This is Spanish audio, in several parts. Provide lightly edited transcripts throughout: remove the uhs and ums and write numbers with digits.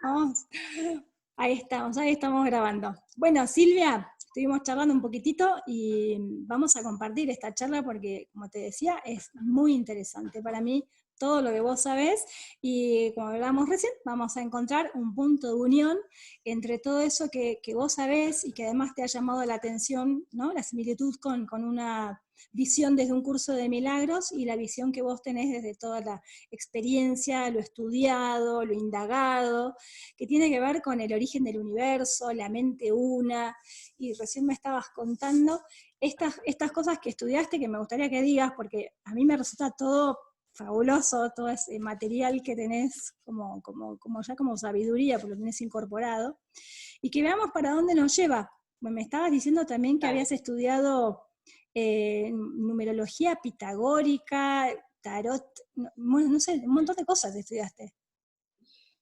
Vamos. Ahí estamos grabando. Bueno, Silvia, estuvimos charlando un poquitito y vamos a compartir esta charla porque, como te decía, es muy interesante para mí todo lo que vos sabés y como hablamos recién, vamos a encontrar un punto de unión entre todo eso que vos sabés y que además te ha llamado la atención, ¿no? La similitud con una visión desde un curso de milagros y la visión que vos tenés desde toda la experiencia, lo estudiado, lo indagado, que tiene que ver con el origen del universo, la mente una, y recién me estabas contando estas cosas que estudiaste que me gustaría que digas, porque a mí me resulta todo fabuloso, todo ese material que tenés ya como sabiduría, porque lo tenés incorporado, y que veamos para dónde nos lleva. Me estabas diciendo también que Dale. habías estudiado numerología pitagórica, tarot, no sé, un montón de cosas estudiaste.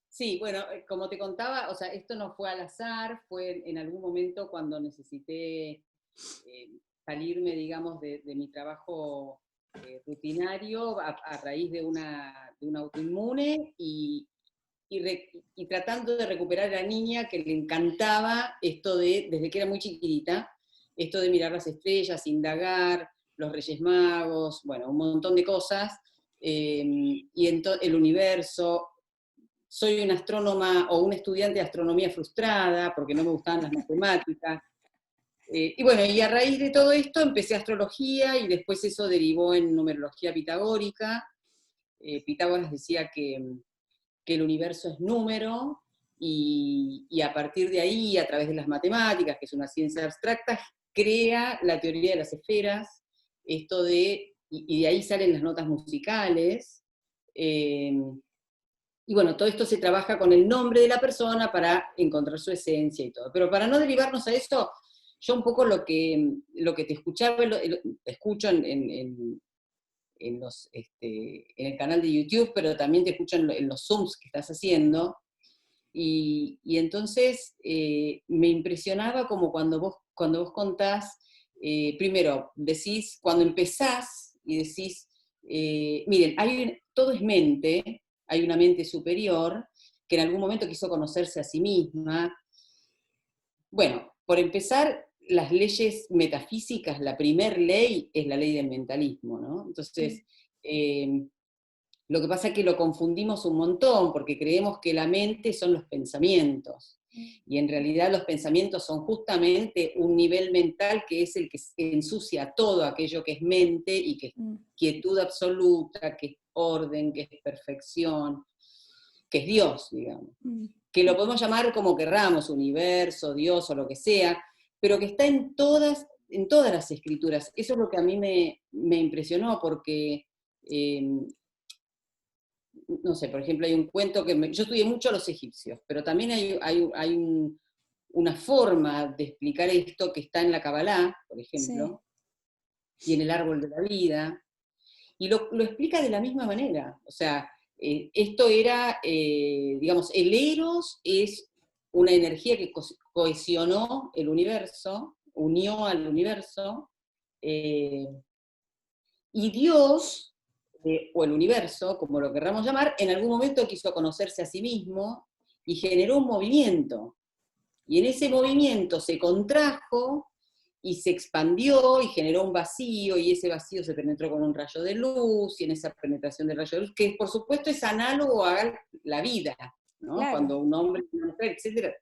Sí, bueno, como te contaba, o sea, esto no fue al azar, fue en algún momento cuando necesité salirme, digamos, de mi trabajo rutinario a raíz de una autoinmune y tratando de recuperar a la niña que le encantaba esto desde que era muy chiquitita, esto de mirar las estrellas, indagar, los Reyes Magos, bueno, un montón de cosas, y el universo. Soy una astrónoma o un estudiante de astronomía frustrada porque no me gustaban las matemáticas. Y bueno, y a raíz de todo esto empecé astrología y después eso derivó en numerología pitagórica. Pitágoras decía que el universo es número y a partir de ahí, a través de las matemáticas, que es una ciencia abstracta, crea la teoría de las esferas, y de ahí salen las notas musicales. Eh, y bueno, todo esto se trabaja con el nombre de la persona para encontrar su esencia y todo. Pero para no derivarnos a eso, yo un poco lo que te escuchaba, te escucho en el canal de YouTube, pero también te escucho en los Zooms que estás haciendo. Y entonces me impresionaba como cuando vos contás, primero decís, cuando empezás y decís, miren, todo es mente, hay una mente superior que en algún momento quiso conocerse a sí misma. Bueno, por empezar, las leyes metafísicas, la primer ley es la ley del mentalismo, ¿no? Entonces, eh, lo que pasa es que lo confundimos un montón, porque creemos que la mente son los pensamientos. Y en realidad los pensamientos son justamente un nivel mental que es el que ensucia todo aquello que es mente y que es quietud absoluta, que es orden, que es perfección, que es Dios, digamos. Que lo podemos llamar como querramos, universo, Dios o lo que sea, pero que está en todas las escrituras. Eso es lo que a mí me impresionó, porque no sé, por ejemplo, hay un cuento yo estudié mucho a los egipcios, pero también una forma de explicar esto que está en la Kabbalah, por Sí. ejemplo, y en el árbol de la vida, y lo explica de la misma manera. O sea, esto era, digamos, el Eros es una energía que cohesionó el universo, unió al universo, eh, y Dios, o el universo, como lo querramos llamar, en algún momento quiso conocerse a sí mismo y generó un movimiento. Y en ese movimiento se contrajo y se expandió y generó un vacío, y ese vacío se penetró con un rayo de luz, y en esa penetración del rayo de luz, que por supuesto es análogo a la vida, ¿no? Claro. Cuando un hombre y una mujer, etc.,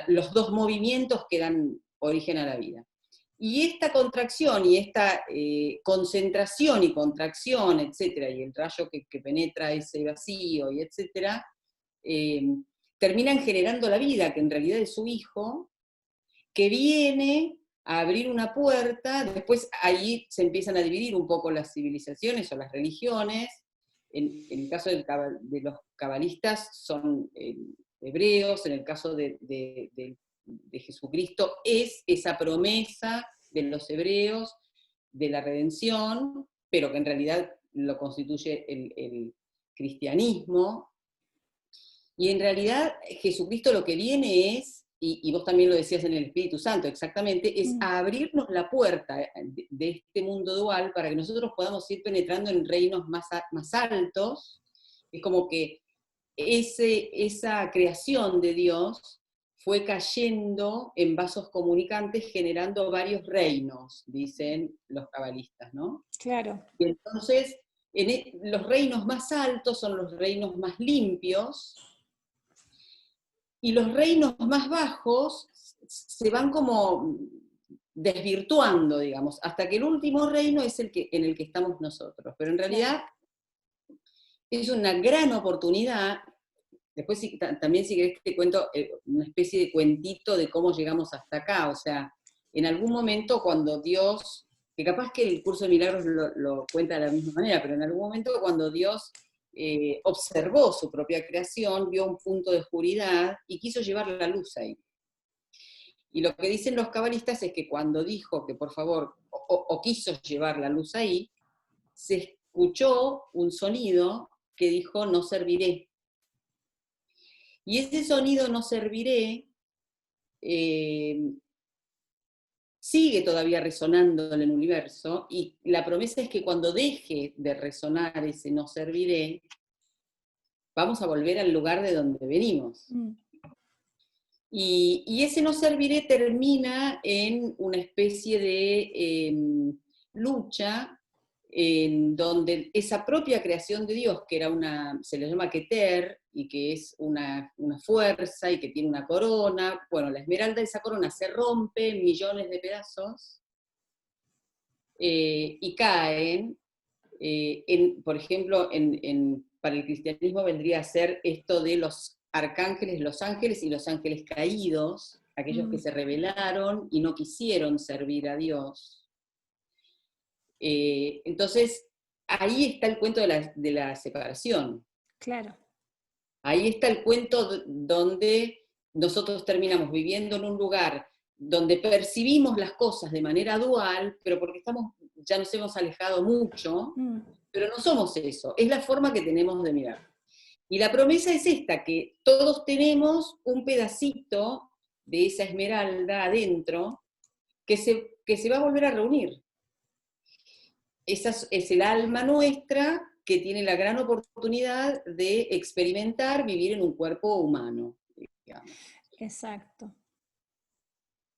los dos movimientos que dan origen a la vida. Y esta contracción y esta concentración y contracción, etcétera, y el rayo que penetra ese vacío, y etcétera, eh, terminan generando la vida, que en realidad es su hijo, que viene a abrir una puerta. Después ahí se empiezan a dividir un poco las civilizaciones o las religiones. En el caso de los cabalistas son hebreos, en el caso de Jesucristo es esa promesa de los hebreos de la redención, pero que en realidad lo constituye el cristianismo. Y en realidad Jesucristo lo que viene es, y vos también lo decías en el Espíritu Santo exactamente, es a abrirnos la puerta de este mundo dual para que nosotros podamos ir penetrando en reinos más altos. Es como que esa creación de Dios fue cayendo en vasos comunicantes, generando varios reinos, dicen los cabalistas, ¿no? Claro. Y entonces, los reinos más altos son los reinos más limpios, y los reinos más bajos se van como desvirtuando, digamos, hasta que el último reino es en el que estamos nosotros. Pero en realidad es una gran oportunidad. Después también, si querés, te cuento una especie de cuentito de cómo llegamos hasta acá. O sea, en algún momento cuando Dios, que capaz que el curso de milagros lo cuenta de la misma manera, pero en algún momento cuando Dios observó su propia creación, vio un punto de oscuridad y quiso llevar la luz ahí. Y lo que dicen los cabalistas es que cuando dijo que por favor, o quiso llevar la luz ahí, se escuchó un sonido que dijo, no serviré. Y ese sonido, no serviré, sigue todavía resonando en el universo, y la promesa es que cuando deje de resonar ese no serviré, vamos a volver al lugar de donde venimos. Y ese no serviré termina en una especie de lucha en donde esa propia creación de Dios, que era se le llama Keter, y que es una fuerza y que tiene una corona, bueno, la esmeralda de esa corona se rompe en millones de pedazos y caen, por ejemplo, para el cristianismo vendría a ser esto de los arcángeles, los ángeles y los ángeles caídos, aquellos que se rebelaron y no quisieron servir a Dios. Entonces, ahí está el cuento de la separación. Claro. Ahí está el cuento donde nosotros terminamos viviendo en un lugar donde percibimos las cosas de manera dual, pero porque ya nos hemos alejado mucho, pero no somos eso, es la forma que tenemos de mirar. Y la promesa es esta, que todos tenemos un pedacito de esa esmeralda adentro que se va a volver a reunir. Esa es el alma nuestra que tiene la gran oportunidad de experimentar vivir en un cuerpo humano, digamos. Exacto.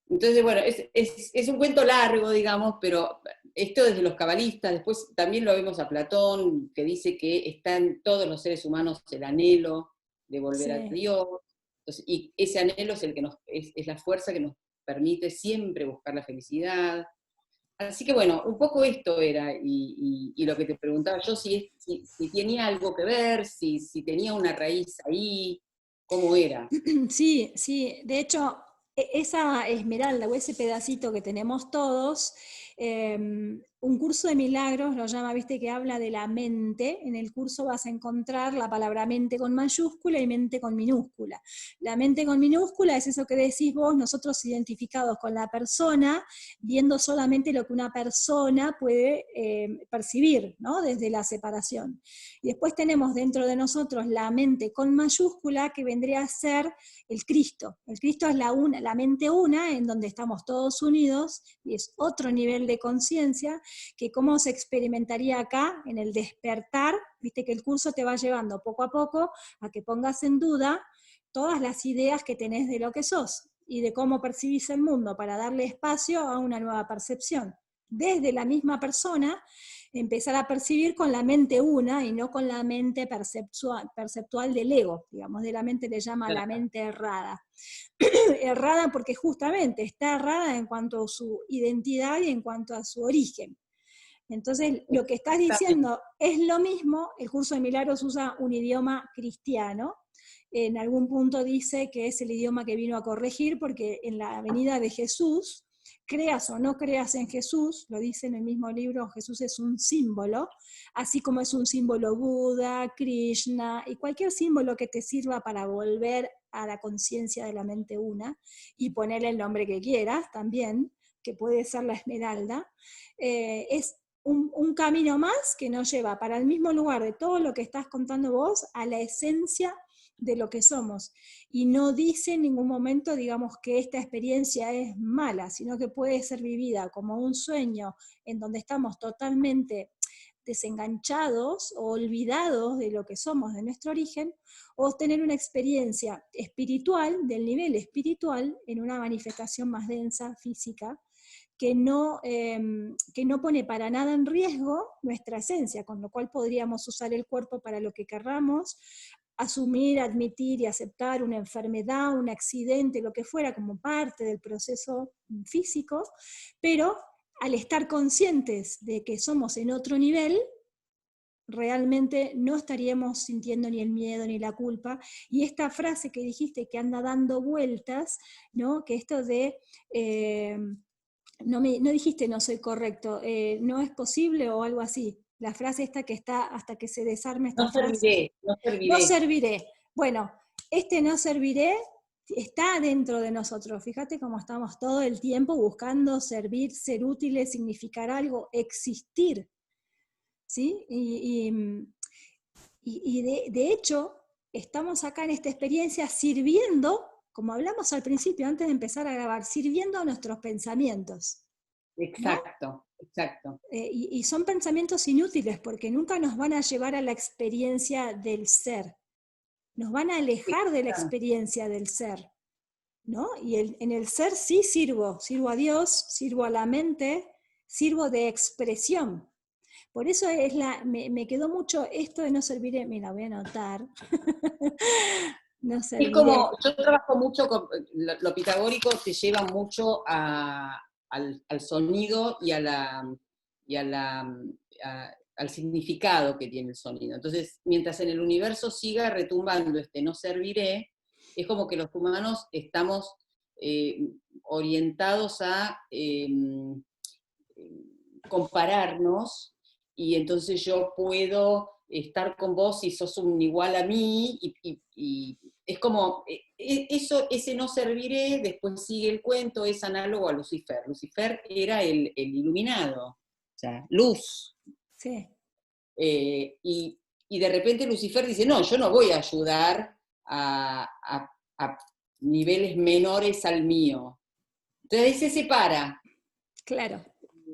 Entonces, bueno, es un cuento largo, digamos, pero esto desde los cabalistas. Después también lo vemos a Platón, que dice que está en todos los seres humanos el anhelo de volver a Dios. Entonces, y ese anhelo es el que es la fuerza que nos permite siempre buscar la felicidad. Así que bueno, un poco esto era, y lo que te preguntaba yo, si tenía algo que ver, si tenía una raíz ahí, ¿cómo era? Sí, sí, de hecho, esa esmeralda o ese pedacito que tenemos todos, un curso de milagros lo llama, viste, que habla de la mente. En el curso vas a encontrar la palabra mente con mayúscula y mente con minúscula. La mente con minúscula es eso que decís vos, nosotros identificados con la persona, viendo solamente lo que una persona puede percibir, ¿no? Desde la separación. Y después tenemos dentro de nosotros la mente con mayúscula, que vendría a ser el Cristo. El Cristo es la mente una, en donde estamos todos unidos, y es otro nivel de conciencia, que cómo se experimentaría acá en el despertar. Viste que el curso te va llevando poco a poco a que pongas en duda todas las ideas que tenés de lo que sos y de cómo percibís el mundo, para darle espacio a una nueva percepción. Desde la misma persona, empezar a percibir con la mente una y no con la mente perceptual del ego, digamos, de la mente le llama la mente errada. Errada porque justamente está errada en cuanto a su identidad y en cuanto a su origen. Entonces, lo que estás diciendo es lo mismo. El curso de milagros usa un idioma cristiano. En algún punto dice que es el idioma que vino a corregir, porque en la venida de Jesús, creas o no creas en Jesús, lo dice en el mismo libro, Jesús es un símbolo, así como es un símbolo Buda, Krishna, y cualquier símbolo que te sirva para volver a la conciencia de la mente una, y ponerle el nombre que quieras también, que puede ser la esmeralda, es un camino más que nos lleva para el mismo lugar de todo lo que estás contando vos, a la esencia de lo que somos. Y no dice en ningún momento, digamos, que esta experiencia es mala, sino que puede ser vivida como un sueño en donde estamos totalmente desenganchados o olvidados de lo que somos, de nuestro origen, o tener una experiencia espiritual, del nivel espiritual, en una manifestación más densa, física, que no pone para nada en riesgo nuestra esencia, con lo cual podríamos usar el cuerpo para lo que querramos, asumir, admitir y aceptar una enfermedad, un accidente, lo que fuera, como parte del proceso físico, pero al estar conscientes de que somos en otro nivel, realmente no estaríamos sintiendo ni el miedo ni la culpa. Y esta frase que dijiste que anda dando vueltas, ¿no? Que esto de... no dijiste no soy correcto, no es posible o algo así. La frase esta que está hasta que se desarme esta No frase. serviré, no No serviré. serviré. Bueno, este no serviré está dentro de nosotros. Fíjate cómo estamos todo el tiempo buscando servir, ser útiles, significar algo, existir. ¿Sí? Y de hecho, estamos acá en esta experiencia sirviendo, como hablamos al principio, antes de empezar a grabar, sirviendo a nuestros pensamientos. ¿No? Exacto, exacto. Y son pensamientos inútiles porque nunca nos van a llevar a la experiencia del ser. Nos van a alejar de la experiencia del ser. ¿No? Y en el ser sí sirvo a Dios, sirvo a la mente, sirvo de expresión. Por eso me quedó mucho esto de no serviré, mira, voy a anotar. No Es serviré. como, yo trabajo mucho con, lo pitagórico te lleva mucho al sonido y al significado que tiene el sonido. Entonces, mientras en el universo siga retumbando este no serviré, es como que los humanos estamos orientados a compararnos, y entonces yo puedo estar con vos si sos un igual a mí, y es como, ese no serviré, después sigue el cuento, es análogo a Lucifer. Lucifer era el iluminado, o sea, luz. Sí. Y de repente Lucifer dice, no, yo no voy a ayudar a niveles menores al mío. Entonces ahí se separa. Claro.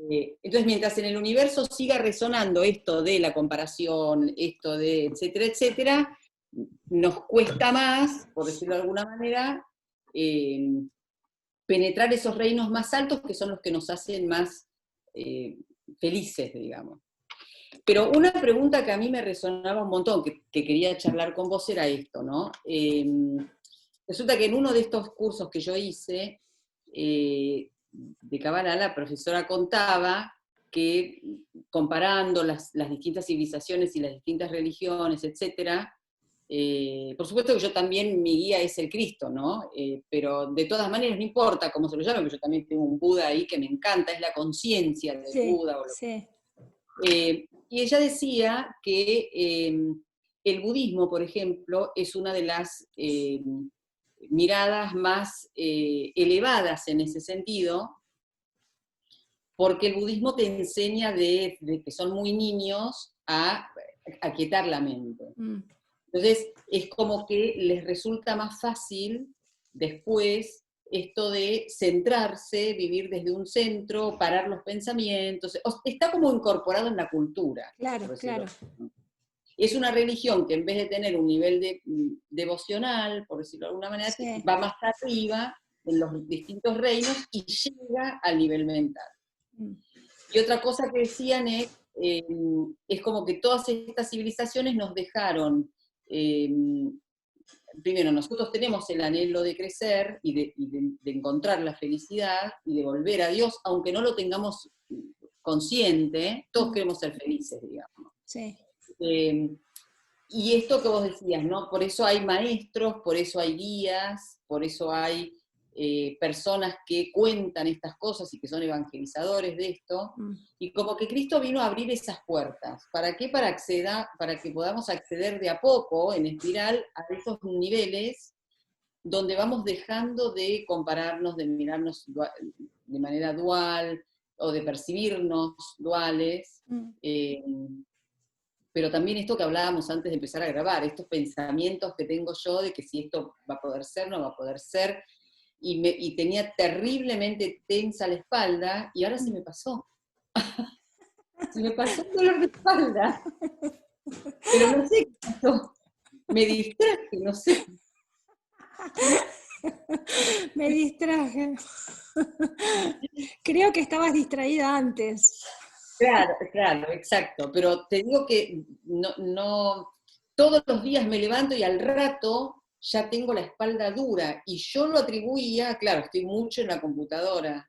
Entonces, mientras en el universo siga resonando esto de la comparación, esto de etcétera, etcétera, nos cuesta más, por decirlo de alguna manera, penetrar esos reinos más altos que son los que nos hacen más felices, digamos. Pero una pregunta que a mí me resonaba un montón, que quería charlar con vos, era esto, ¿no? Resulta que en uno de estos cursos que yo hice, de Kabbalah, la profesora contaba que comparando las distintas civilizaciones y las distintas religiones, etc., por supuesto que yo también, mi guía es el Cristo, ¿no? Pero de todas maneras no importa cómo se lo llame, porque yo también tengo un Buda ahí que me encanta, es la conciencia del Sí, Buda. sí. Y ella decía que el budismo, por ejemplo, es una de las miradas más elevadas en ese sentido, porque el budismo te enseña de que son muy niños a aquietar la mente. Entonces, es como que les resulta más fácil después esto de centrarse, vivir desde un centro, parar los pensamientos, está como incorporado en la cultura. Claro, claro. Es una religión que en vez de tener un nivel devocional, por decirlo de alguna manera, Sí. va más arriba en los distintos reinos y llega al nivel mental. Y otra cosa que decían es como que todas estas civilizaciones nos dejaron, primero, nosotros tenemos el anhelo de crecer y de encontrar la felicidad y de volver a Dios, aunque no lo tengamos consciente, todos queremos ser felices, digamos. Sí. Y esto que vos decías, ¿no? Por eso hay maestros, por eso hay guías, por eso hay personas que cuentan estas cosas y que son evangelizadores de esto, y como que Cristo vino a abrir esas puertas. ¿Para qué? Para que podamos acceder de a poco, en espiral, a esos niveles donde vamos dejando de compararnos, de mirarnos de manera dual, o de percibirnos duales, pero también esto que hablábamos antes de empezar a grabar, estos pensamientos que tengo yo de que si esto va a poder ser, no va a poder ser, y tenía terriblemente tensa la espalda, y ahora se me pasó. y me pasó un dolor de espalda. Pero no sé qué pasó. Me distraje, no sé. Me distraje. Creo que estabas distraída antes. Claro, claro, exacto. Pero te digo que no, todos los días me levanto y al rato ya tengo la espalda dura. Y yo lo atribuía, claro, estoy mucho en la computadora.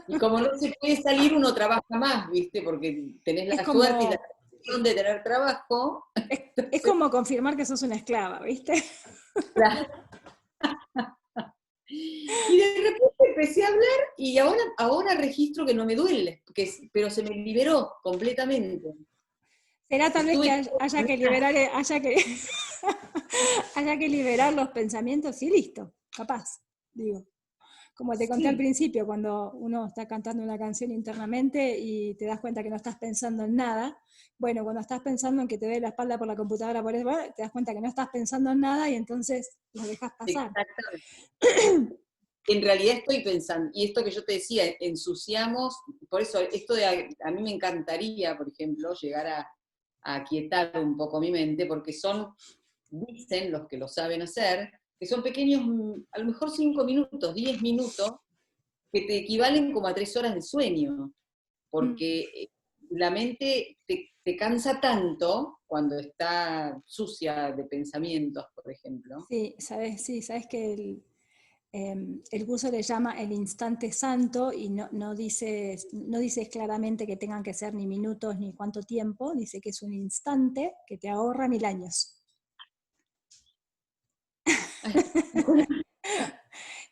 Y como no se puede salir, uno trabaja más, ¿viste? Porque tenés Es la suerte y la como, bendición de tener trabajo. es Entonces, como confirmar que sos una esclava, ¿viste? claro. Y de repente empecé a hablar y ahora registro que no me duele, pero se me liberó completamente. Será tal vez que Estuve haya que liberar, haya que liberar los pensamientos y listo, capaz, digo. Como te conté al sí, principio, cuando uno está cantando una canción internamente y te das cuenta que no estás pensando en nada, bueno, cuando estás pensando en que te duele la espalda por la computadora, por eso, te das cuenta que no estás pensando en nada y entonces lo dejas pasar. exactamente. En realidad estoy pensando, y esto que yo te decía, ensuciamos, por eso esto de a mí me encantaría, por ejemplo, llegar a aquietar un poco mi mente, porque dicen los que lo saben hacer, que son pequeños, a lo mejor 5 minutos, 10 minutos, que te equivalen como a 3 horas de sueño, Mm. porque la mente te cansa tanto cuando está sucia de pensamientos, por ejemplo. Sí, sabes que el curso le llama el instante santo y no dices claramente que tengan que ser ni minutos ni cuánto tiempo, dice que es un instante que te ahorra 1000 años.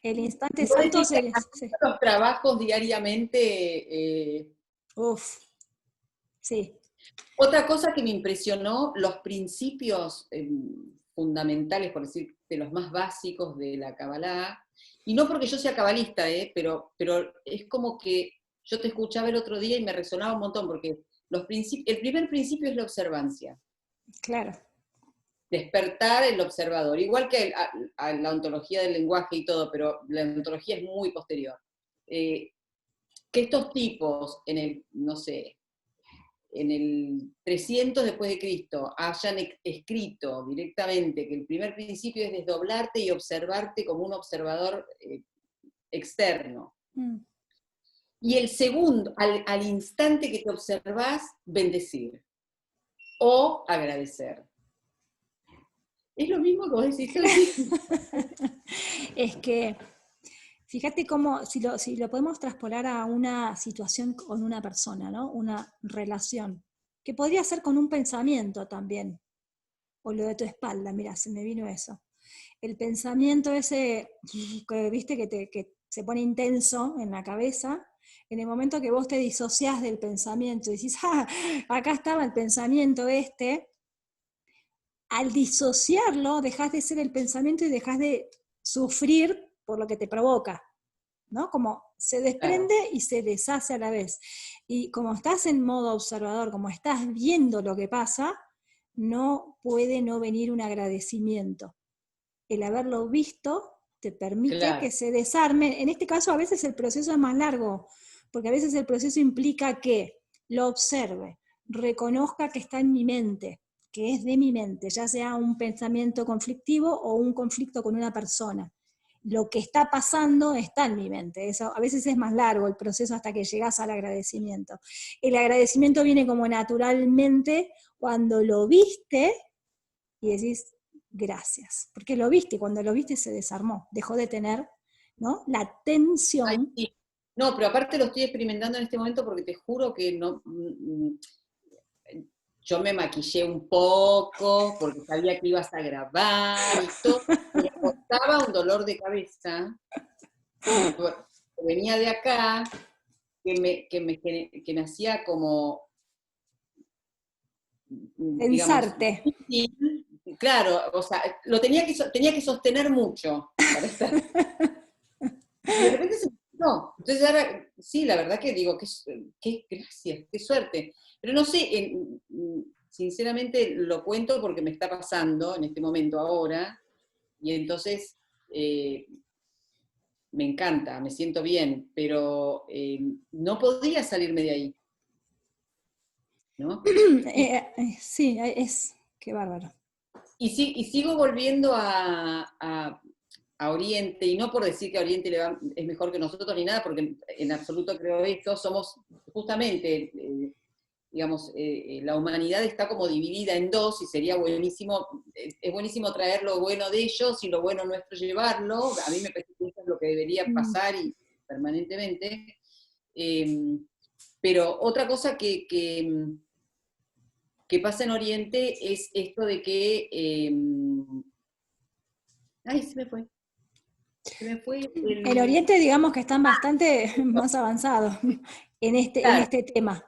El instante Y vos santo decís que haciendo los trabajos diariamente. uf, sí, Otra cosa que me impresionó, los principios fundamentales, por decir, de los más básicos de la Kabbalah, y no porque yo sea cabalista, pero es como que yo te escuchaba el otro día y me resonaba un montón, porque el primer principio es la observancia, claro. despertar el observador, igual que a la ontología del lenguaje y todo, pero la ontología es muy posterior. Que estos tipos no sé, en el 300 después de Cristo hayan escrito directamente que el primer principio es desdoblarte y observarte como un observador externo. Mm. Y el segundo, al instante que te observás, bendecir o agradecer. Es lo mismo que vos decís todo el tiempo. Es que, fíjate cómo, si lo podemos traspolar a una situación con una persona, ¿no? Una relación, que podría ser con un pensamiento también, o lo de tu espalda, mira, se me vino eso. El pensamiento ese, que viste que se pone intenso en la cabeza, en el momento que vos te disociás del pensamiento y decís, ah, acá estaba el pensamiento este, al disociarlo dejas de ser el pensamiento y dejas de sufrir por lo que te provoca, ¿no? Como se Claro, desprende y se deshace a la vez. Y como estás en modo observador, como estás viendo lo que pasa, no puede no venir un agradecimiento. El haberlo visto te permite que claro, se desarme. En este caso, a veces el proceso es más largo, porque a veces el proceso implica que lo observe, reconozca que está en mi mente, que es de mi mente, ya sea un pensamiento conflictivo o un conflicto con una persona. Lo que está pasando está en mi mente. Eso, a veces es más largo el proceso hasta que llegas al agradecimiento. El agradecimiento viene como naturalmente cuando lo viste y decís gracias, porque lo viste y cuando lo viste se desarmó, dejó de tener, ¿no?, la ay, tensión. sí. No, pero aparte lo estoy experimentando en este momento porque te juro que no, yo me maquillé un poco porque sabía que ibas a grabar y todo. Me costaba un dolor de cabeza que venía de acá, que me hacía como, digamos, Pensarte. difícil. Claro, o sea, tenía que sostener mucho para estar. Y de repente se me quitó. Entonces ahora, sí, la verdad que digo, qué gracias, qué suerte. Pero no sé, sinceramente lo cuento porque me está pasando en este momento ahora, y entonces me encanta, me siento bien, pero no podía salirme de ahí, ¿no? Sí, qué bárbaro. Y sigo volviendo a Oriente, y no por decir que a Oriente es mejor que nosotros ni nada, porque en absoluto creo esto, somos justamente, digamos, la humanidad está como dividida en dos, y sería buenísimo, es buenísimo traer lo bueno de ellos y lo bueno nuestro llevarlo. A mí me parece que eso es lo que debería pasar y permanentemente. Pero otra cosa que pasa en Oriente es esto de que... ay, se me fue. En Oriente, digamos que están bastante más avanzados en Claro, este tema.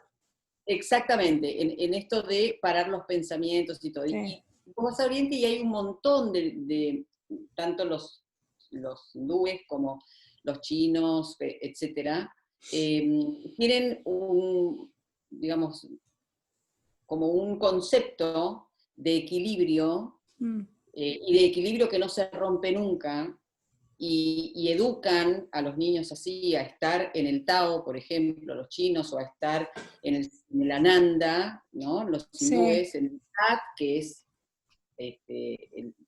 exactamente, en esto de parar los pensamientos y todo. Sí. Y vos vas a Oriente y hay un montón tanto los hindúes como los chinos, etcétera, tienen digamos, como un concepto de equilibrio, y de equilibrio que no se rompe nunca, y educan a los niños así, a estar en el Tao, por ejemplo, los chinos, o a estar en el Ananda, ¿no? Los hindúes, Sí. en el Tat, que es,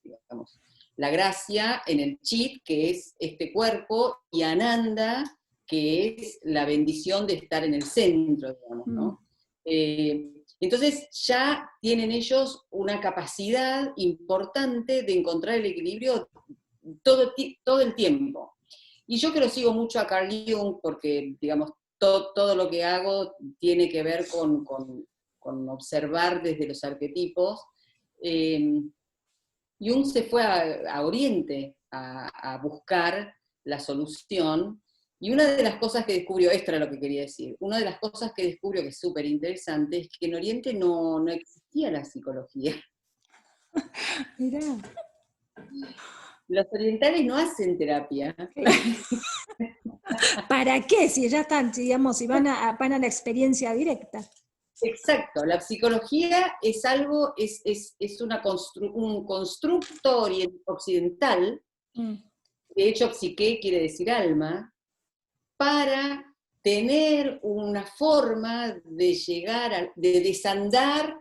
digamos, la gracia, en el Chit, que es este cuerpo, y Ananda, que es la bendición de estar en el centro, digamos, ¿no? Entonces ya tienen ellos una capacidad importante de encontrar el equilibrio todo el tiempo. Y yo que lo sigo mucho a Carl Jung, porque, digamos, todo lo que hago tiene que ver con observar desde los arquetipos. Jung se fue a Oriente a buscar la solución, y una de las cosas que descubrió, esto era lo que quería decir, una de las cosas que descubrió que es súper interesante es que en Oriente no existía la psicología. Mirá. Los orientales no hacen terapia. ¿Para qué? Si ya están, digamos, si van a la experiencia directa. Exacto, la psicología es algo, es un constructo occidental, de hecho psique quiere decir alma, para tener una forma de llegar, de desandar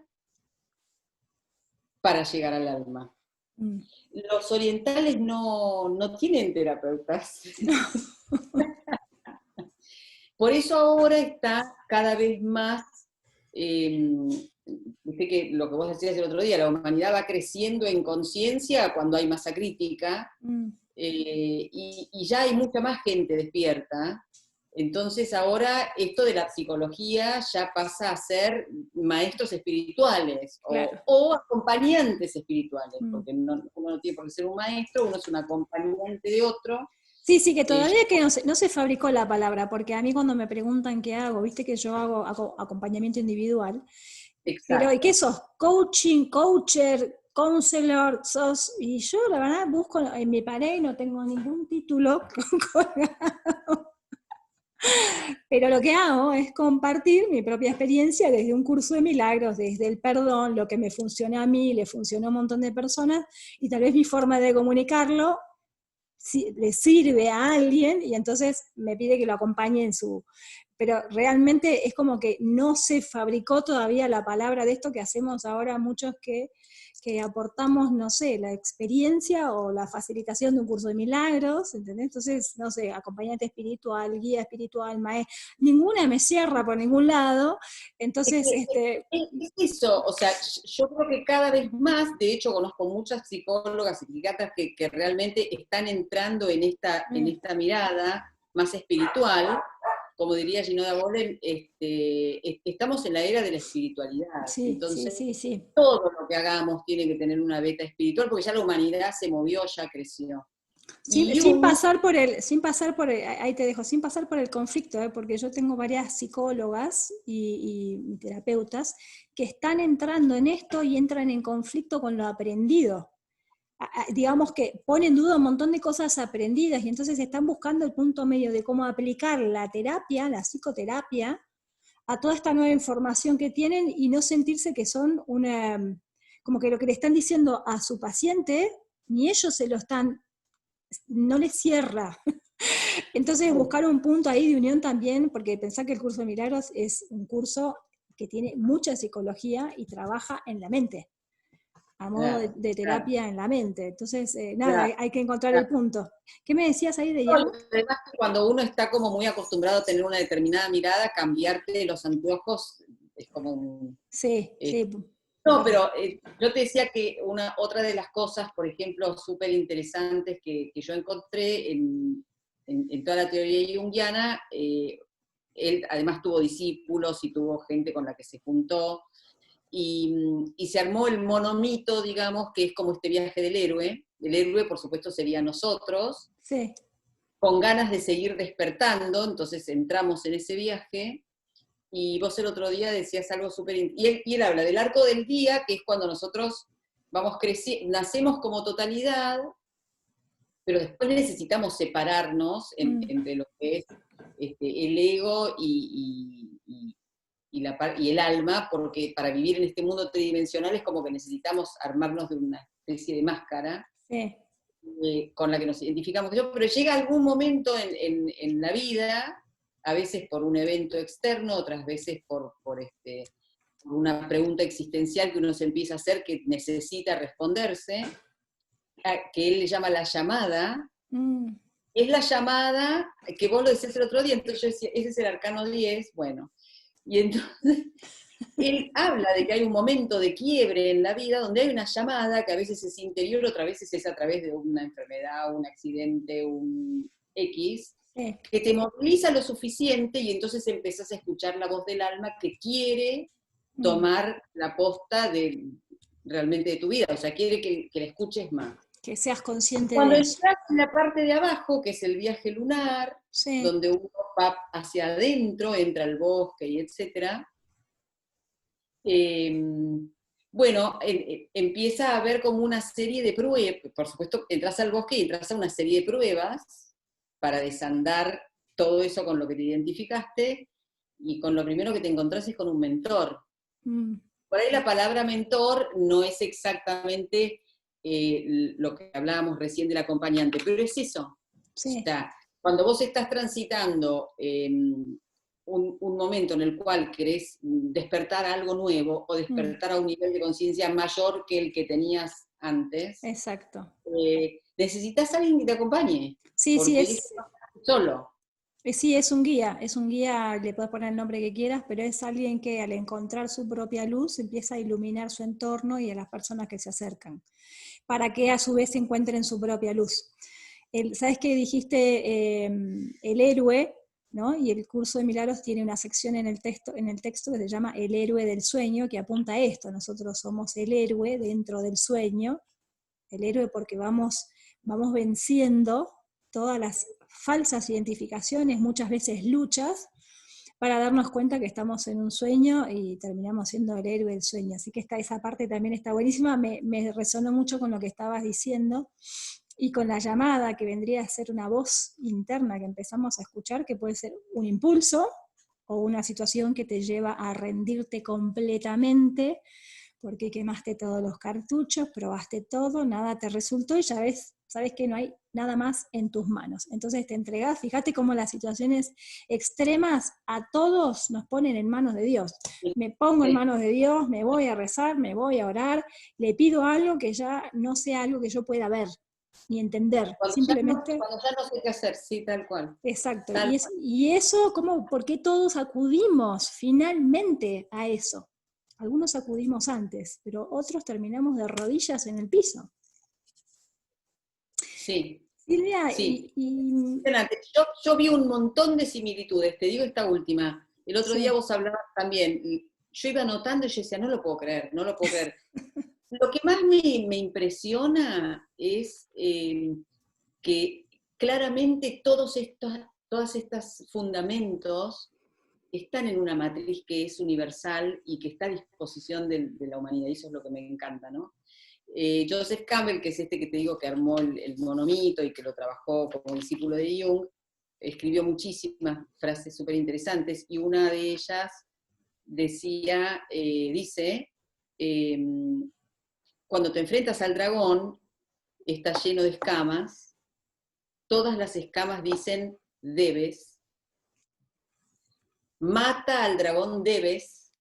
para llegar al alma. Los orientales no tienen terapeutas. Por eso ahora está cada vez más, viste que lo que vos decías el otro día, la humanidad va creciendo en conciencia cuando hay masa crítica, y ya hay mucha más gente despierta. Entonces ahora esto de la psicología ya pasa a ser maestros espirituales, Claro. o acompañantes espirituales, porque uno no tiene por qué ser un maestro, uno es un acompañante de otro. Sí, que todavía que no se fabricó la palabra, porque a mí cuando me preguntan qué hago, viste que yo hago acompañamiento individual, pero ¿y qué sos? Coaching, coacher, counselor, sos, y yo la verdad busco en mi pared, no tengo ningún título colgado. Pero lo que hago es compartir mi propia experiencia desde un curso de milagros, desde el perdón, lo que me funciona a mí, le funcionó a un montón de personas, y tal vez mi forma de comunicarlo le sirve a alguien, y entonces me pide que lo acompañe en su... Pero realmente es como que no se fabricó todavía la palabra de esto que hacemos ahora muchos que aportamos, no sé, la experiencia o la facilitación de un curso de milagros, ¿entendés? Entonces, no sé, acompañante espiritual, guía espiritual, maestro, ninguna me cierra por ningún lado, entonces... Es eso, o sea, yo creo que cada vez más, de hecho conozco muchas psicólogas y psiquiatras que realmente están entrando en esta mirada más espiritual. Como diría Ginoda Bolen, estamos en la era de la espiritualidad. Sí, entonces, sí. Todo lo que hagamos tiene que tener una beta espiritual, porque ya la humanidad se movió, ya creció. Sin pasar por ahí te dejo, sin pasar por el conflicto, porque yo tengo varias psicólogas y terapeutas que están entrando en esto y entran en conflicto con lo aprendido. Digamos que ponen en duda un montón de cosas aprendidas, y entonces están buscando el punto medio de cómo aplicar la terapia, la psicoterapia, a toda esta nueva información que tienen, y no sentirse que son como que lo que le están diciendo a su paciente, ni ellos no les cierra. Entonces, buscar un punto ahí de unión también, porque pensá que el curso de milagros es un curso que tiene mucha psicología y trabaja en la mente, a modo Claro, de claro, terapia en la mente. Entonces, nada, claro, hay que encontrar el claro. punto. ¿Qué me decías ahí de No, y Yang? además que cuando uno está como muy acostumbrado a tener una determinada mirada, cambiarte los anteojos es como un... Sí, eh, sí, no, perdón. pero yo te decía que otra de las cosas, por ejemplo, súper interesantes que yo encontré en toda la teoría junguiana, él además tuvo discípulos y tuvo gente con la que se juntó, y se armó el monomito, digamos, que es como este viaje del héroe. El héroe, por supuesto, sería nosotros, Sí. con ganas de seguir despertando, entonces entramos en ese viaje, y vos el otro día decías algo súper... Y él habla del arco del día, que es cuando nosotros vamos creciendo, nacemos como totalidad, pero después necesitamos separarnos Mm, entre lo que es el ego y el alma, porque para vivir en este mundo tridimensional es como que necesitamos armarnos de una especie de máscara sí. con la que nos identificamos. Pero llega algún momento en la vida, a veces por un evento externo, otras veces por una pregunta existencial que uno se empieza a hacer que necesita responderse, que él le llama la llamada. Mm, Es la llamada que vos lo decías el otro día, entonces yo decía, ese es el arcano 10, bueno. Y entonces él habla de que hay un momento de quiebre en la vida donde hay una llamada que a veces es interior, otras veces es a través de una enfermedad, un accidente, un X, sí. que te moviliza lo suficiente y entonces empezás a escuchar la voz del alma que quiere Mm, tomar la posta realmente de tu vida, o sea, quiere que la escuches más. que seas consciente Cuando de eso. entras en la parte de abajo, que es el viaje lunar, Sí. donde uno va hacia adentro, entra al bosque y etcétera, eh, bueno, empieza a haber como una serie de pruebas, por supuesto, entras al bosque y entras a una serie de pruebas para desandar todo eso con lo que te identificaste, y con lo primero que te encontrás es con un mentor. Mm, Por ahí la palabra mentor no es exactamente lo que hablábamos recién del acompañante, pero es eso. O sí. sea, cuando vos estás transitando un momento en el cual querés despertar a algo nuevo o Mm, despertar a un nivel de conciencia mayor que el que tenías antes, exacto. necesitas a alguien que te acompañe, Sí, sí, porque eso no estás solo. sí, es un guía, le puedes poner el nombre que quieras, pero es alguien que al encontrar su propia luz empieza a iluminar su entorno y a las personas que se acercan, para que a su vez encuentren su propia luz. ¿Sabes qué dijiste? El héroe, ¿no? Y el curso de milagros tiene una sección en el texto que se llama El héroe del sueño, que apunta a esto. Nosotros somos el héroe dentro del sueño, el héroe porque vamos venciendo todas las falsas identificaciones, muchas veces luchas, para darnos cuenta que estamos en un sueño y terminamos siendo el héroe del sueño. Así que esa parte también está buenísima, me resonó mucho con lo que estabas diciendo y con la llamada que vendría a ser una voz interna que empezamos a escuchar, que puede ser un impulso o una situación que te lleva a rendirte completamente porque quemaste todos los cartuchos, probaste todo, nada te resultó y ya sabes que no hay nada más en tus manos. Entonces te entregás, fíjate cómo las situaciones extremas a todos nos ponen en manos de Dios. Me pongo en Sí. manos de Dios, me voy a rezar, me voy a orar, le pido algo que ya no sea algo que yo pueda ver ni entender, simplemente. Cuando ya no sé qué hacer, sí, tal cual. Exacto, Tal y eso, ¿por qué todos acudimos finalmente a eso? Algunos acudimos antes, pero otros terminamos de rodillas en el piso. Sí, Silvia, sí. y Impresionante. Yo vi un montón de similitudes, te digo esta última. El otro día sí, vos hablabas también, y yo iba anotando y yo decía, no lo puedo creer, no lo puedo creer. Lo que más me impresiona es que claramente todos estos fundamentos están en una matriz que es universal y que está a disposición de la humanidad, y eso es lo que me encanta, ¿no? Joseph Campbell, que es este que te digo que armó el monomito y que lo trabajó como discípulo de Jung, escribió muchísimas frases súper interesantes, y una de ellas dice, eh, cuando te enfrentas al dragón, está lleno de escamas, todas las escamas dicen, debes, mata al dragón debes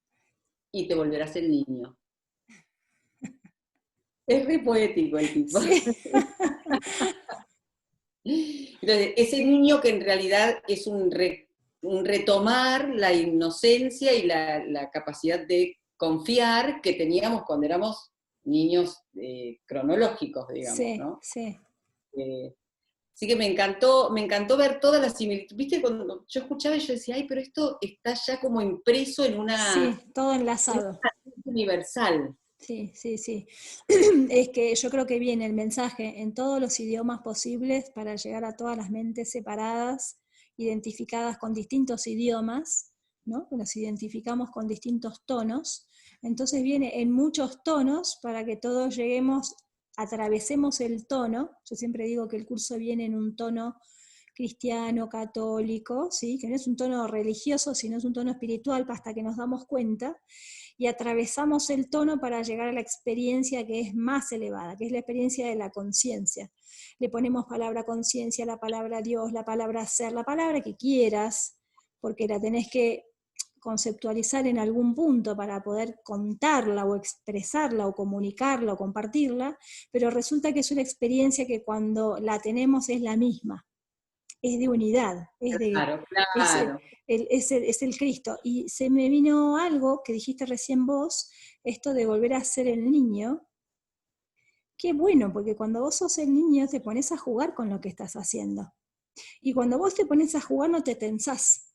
y te volverás el niño. Es re poético el tipo. Sí. Entonces, ese niño que en realidad es un retomar la inocencia y la capacidad de confiar que teníamos cuando éramos niños cronológicos, digamos, Sí, ¿no? sí. Así que me encantó ver todas las similitudes. Viste, cuando yo escuchaba y yo decía, ay, pero esto está ya como impreso en Sí, todo en enlazado. una universal. Sí, sí, sí. Es que yo creo que viene el mensaje en todos los idiomas posibles para llegar a todas las mentes separadas, identificadas con distintos idiomas, ¿no? Que nos identificamos con distintos tonos. Entonces viene en muchos tonos para que todos lleguemos, atravesemos el tono. Yo siempre digo que el curso viene en un tono cristiano, católico, ¿sí? Que no es un tono religioso, sino es un tono espiritual, hasta que nos damos cuenta y atravesamos el tono para llegar a la experiencia que es más elevada, que es la experiencia de la conciencia. Le ponemos palabra conciencia, la palabra Dios, la palabra ser, la palabra que quieras, porque la tenés que conceptualizar en algún punto para poder contarla o expresarla o comunicarla o compartirla, pero resulta que es una experiencia que cuando la tenemos es la misma, es de unidad, Claro, es, claro. es el Cristo. Y se me vino algo que dijiste recién vos, esto de volver a ser el niño. Qué bueno, porque cuando vos sos el niño te pones a jugar con lo que estás haciendo. Y cuando vos te pones a jugar no te tensás.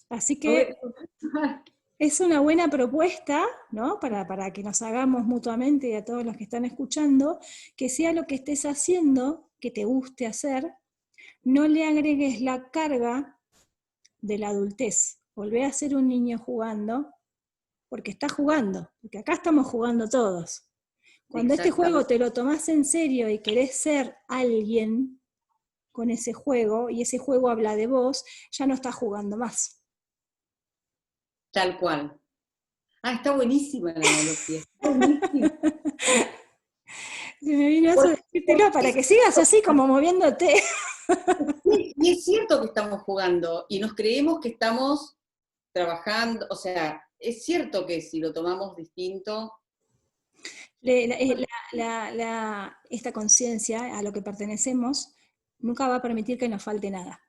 Así que es una buena propuesta, ¿no? Para que nos hagamos mutuamente y a todos los que están escuchando, que sea lo que estés haciendo, que te guste hacer, no le agregues la carga de la adultez. Volvé a ser un niño jugando, porque estás jugando, porque acá estamos jugando todos. Cuando este juego Exactamente. te lo tomás en serio y querés ser alguien con ese juego, y ese juego habla de vos, ya no estás jugando más. Tal cual. Ah, está buenísima la analogía. Está buenísima. Se me vino eso de Porque, decírtelo porque para que sigas así como moviéndote. sí, y es cierto que estamos jugando y nos creemos que estamos trabajando, o sea, es cierto que si lo tomamos distinto, Esta conciencia a lo que pertenecemos nunca va a permitir que nos falte nada,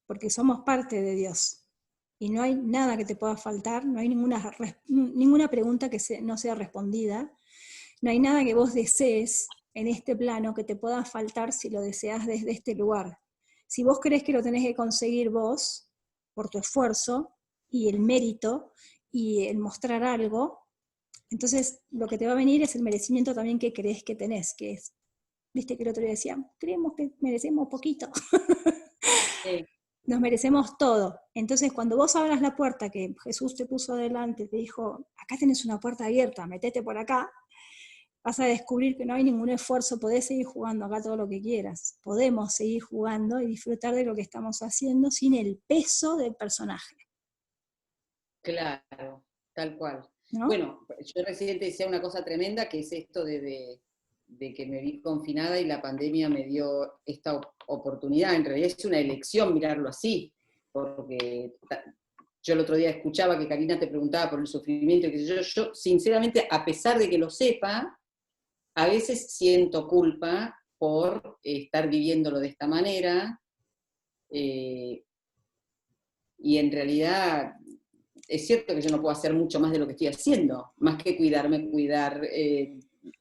porque somos parte de Dios. Y no hay nada que te pueda faltar, no hay ninguna pregunta que no sea respondida, no hay nada que vos desees en este plano que te pueda faltar si lo deseas desde este lugar. Si vos crees que lo tenés que conseguir vos, por tu esfuerzo y el mérito y el mostrar algo, entonces lo que te va a venir es el merecimiento también que crees que tenés, que es, viste que el otro día decía, creemos que merecemos poquito. eh, Nos merecemos todo. Entonces, cuando vos abras la puerta que Jesús te puso adelante, te dijo, acá tenés una puerta abierta, metete por acá, vas a descubrir que no hay ningún esfuerzo, podés seguir jugando acá todo lo que quieras. Podemos seguir jugando y disfrutar de lo que estamos haciendo sin el peso del personaje, claro, tal cual. ¿no? Bueno, yo recién te decía una cosa tremenda, que es esto de que me vi confinada y la pandemia me dio esta oportunidad. En realidad es una elección mirarlo así, porque yo el otro día escuchaba que Karina te preguntaba por el sufrimiento, que yo sinceramente, a pesar de que lo sepa, a veces siento culpa por estar viviéndolo de esta manera, eh, y en realidad es cierto que yo no puedo hacer mucho más de lo que estoy haciendo, más que cuidarme, cuidar,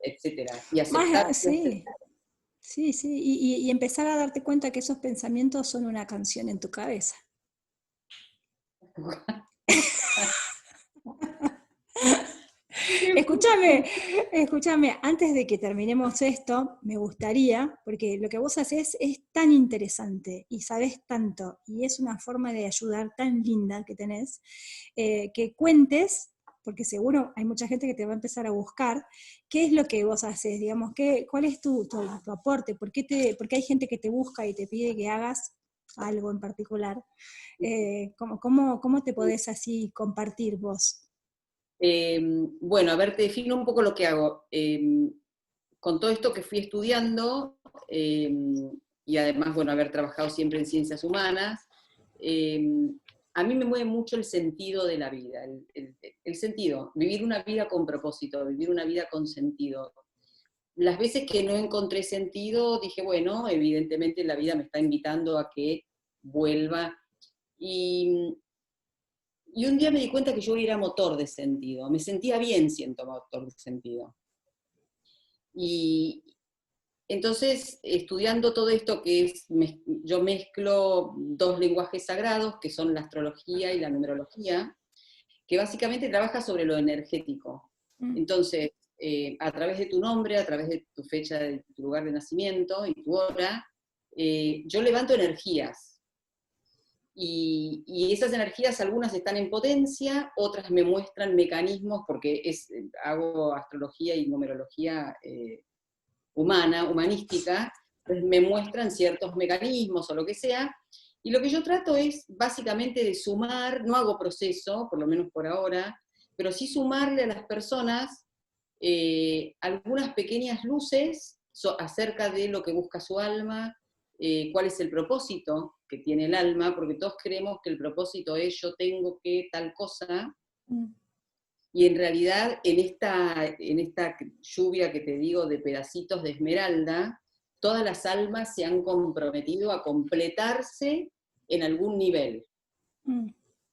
etcétera, y aceptar. Más, sí, sí, sí, y empezar a darte cuenta que esos pensamientos son una canción en tu cabeza. Escúchame, escúchame, antes de que terminemos esto, me gustaría, porque lo que vos haces es tan interesante y sabés tanto, y es una forma de ayudar tan linda que tenés, que cuentes, porque seguro hay mucha gente que te va a empezar a buscar, qué es lo que vos haces, digamos, cuál es tu aporte, por qué hay gente que te busca y te pide que hagas algo en particular. ¿Cómo te podés así compartir vos? Bueno, a ver, te defino un poco lo que hago. con todo esto que fui estudiando, y además, bueno, haber trabajado siempre en ciencias humanas, a mí me mueve mucho el sentido de la vida, el sentido, vivir una vida con propósito, vivir una vida con sentido. Las veces que no encontré sentido, dije, bueno, evidentemente la vida me está invitando a que vuelva. Y un día me di cuenta que yo era motor de sentido, me sentía bien siendo motor de sentido. Y entonces, estudiando todo esto que es, yo mezclo dos lenguajes sagrados, que son la astrología y la numerología, que básicamente trabaja sobre lo energético. Entonces, a través de tu nombre, a través de tu fecha, de tu lugar de nacimiento y tu hora, yo levanto energías. Y esas energías, algunas están en potencia, otras me muestran mecanismos, porque hago astrología y numerología humanística, entonces me muestran ciertos mecanismos o lo que sea, y lo que yo trato es básicamente de sumar, no hago proceso, por lo menos por ahora, pero sí sumarle a las personas algunas pequeñas luces acerca de lo que busca su alma, cuál es el propósito que tiene el alma, porque todos creemos que el propósito es yo tengo que tal cosa, y en realidad en esta lluvia que te digo de pedacitos de esmeralda, todas las almas se han comprometido a completarse en algún nivel.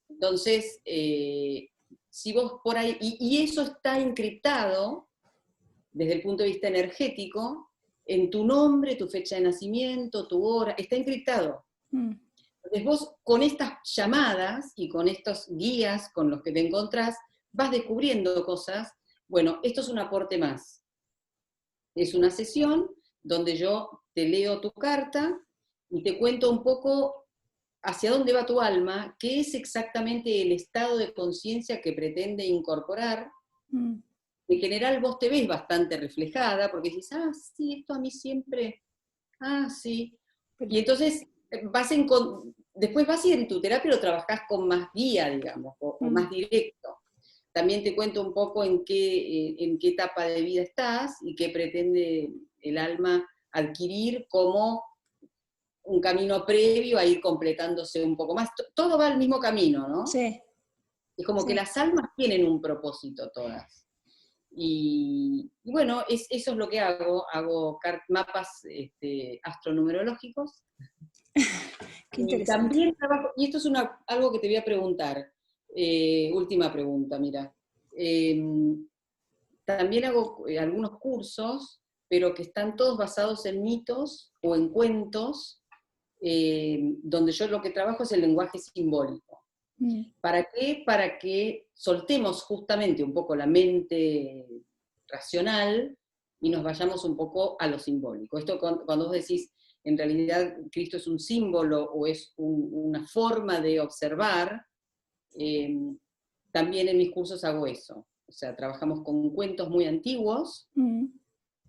Entonces, si vos por ahí, y eso está encriptado desde el punto de vista energético, en tu nombre, tu fecha de nacimiento, tu hora, está encriptado. Entonces vos con estas llamadas y con estos guías con los que te encontrás, vas descubriendo cosas. Bueno, esto es un aporte más. Es una sesión donde yo te leo tu carta y te cuento un poco hacia dónde va tu alma, qué es exactamente el estado de conciencia que pretende incorporar. En general vos te ves bastante reflejada, porque dices, sí, esto a mí siempre, sí. Y entonces después vas a ir en tu terapia y lo trabajás con más guía, digamos, o más directo. También te cuento un poco en qué etapa de vida estás y qué pretende el alma adquirir como un camino previo a ir completándose un poco más. Todo va al mismo camino, ¿no? Sí. Es como que las almas tienen un propósito todas. Y bueno, eso es lo que hago mapas astronumerológicos. Qué Y interesante. también trabajo, y esto es algo que te voy a preguntar, última pregunta, mira. También hago algunos cursos, pero que están todos basados en mitos o en cuentos, donde yo lo que trabajo es el lenguaje simbólico. ¿Para qué? Para que soltemos justamente un poco la mente racional y nos vayamos un poco a lo simbólico. Esto cuando vos decís, en realidad Cristo es un símbolo o es una forma de observar, también en mis cursos hago eso. O sea, trabajamos con cuentos muy antiguos,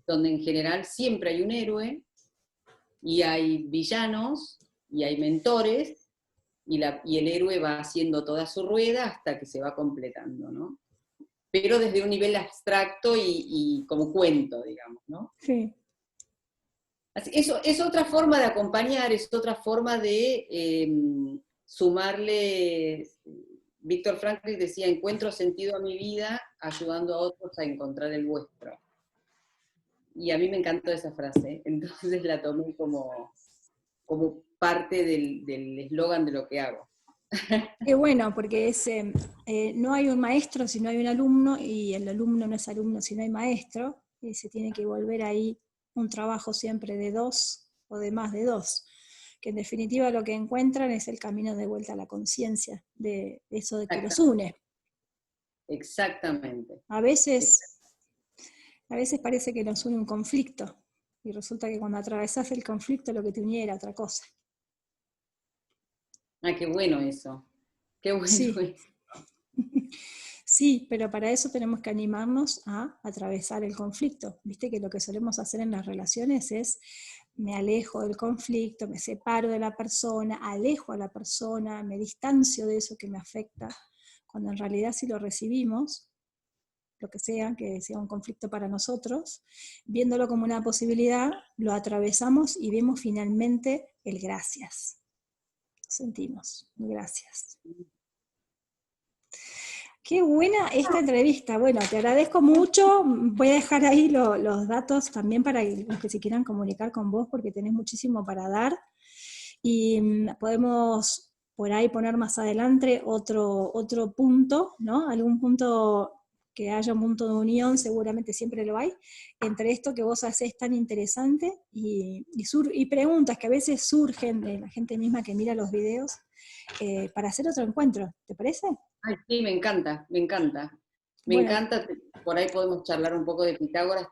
donde en general siempre hay un héroe, y hay villanos, y hay mentores, y el héroe va haciendo toda su rueda hasta que se va completando, ¿no? Pero desde un nivel abstracto y como cuento, digamos, ¿no? Sí. Así, eso es otra forma de acompañar, es otra forma de sumarle. Víctor Frankl decía, encuentro sentido a mi vida ayudando a otros a encontrar el vuestro. Y a mí me encantó esa frase, entonces la tomé como parte del eslogan de lo que hago. Qué bueno, porque no hay un maestro si no hay un alumno, y el alumno no es alumno si no hay maestro, y se tiene que volver ahí un trabajo siempre de dos o de más de dos, que en definitiva lo que encuentran es el camino de vuelta a la conciencia, de eso de que los une. Exactamente. A veces parece que nos une un conflicto, y resulta que cuando atravesás el conflicto lo que te unía era otra cosa. Qué bueno eso. Qué bueno Sí. eso. Sí, pero para eso tenemos que animarnos a atravesar el conflicto. Viste que lo que solemos hacer en las relaciones es, me alejo del conflicto, me separo de la persona, alejo a la persona, me distancio de eso que me afecta, cuando en realidad si lo recibimos, lo que sea un conflicto para nosotros, viéndolo como una posibilidad, lo atravesamos y vemos finalmente el gracias. Sentimos, gracias. Qué buena esta entrevista. Bueno, te agradezco mucho. Voy a dejar ahí los datos también para los que se quieran comunicar con vos, porque tenés muchísimo para dar. Y podemos por ahí poner más adelante otro punto, ¿no? Algún punto que haya un punto de unión, seguramente siempre lo hay, entre esto que vos hacés tan interesante y preguntas que a veces surgen de la gente misma que mira los videos, para hacer otro encuentro. ¿Te parece? Ay, sí, me encanta, me encanta. Me Bueno, encanta, por ahí podemos charlar un poco de Pitágoras,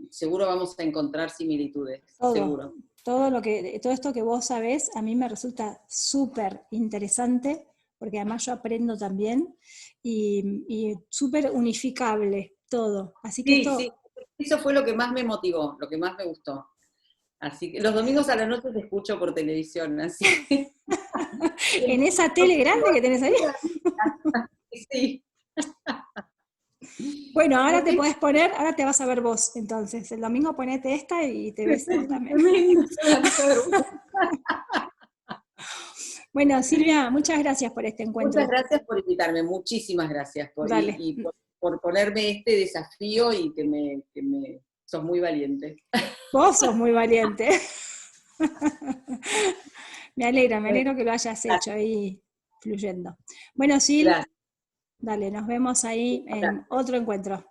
seguro vamos a encontrar similitudes, seguro. todo esto que vos sabés, a mí me resulta súper interesante, porque además yo aprendo también, y súper unificable todo. Así que Sí, eso fue lo que más me motivó, lo que más me gustó. Así que los domingos a la noche te escucho por televisión, así que... en esa tele grande que tenés ahí. Sí. Bueno, ahora te podés poner, ahora te vas a ver vos, entonces. El domingo ponete esta y te ves vos también. Bueno, Silvia, muchas gracias por este encuentro. Muchas gracias por invitarme, muchísimas gracias Dale. por ponerme este desafío y que sos muy valiente. Vos sos muy valiente. Me alegro que lo hayas hecho ahí fluyendo. Bueno, Sil, Gracias. dale, nos vemos ahí en otro encuentro.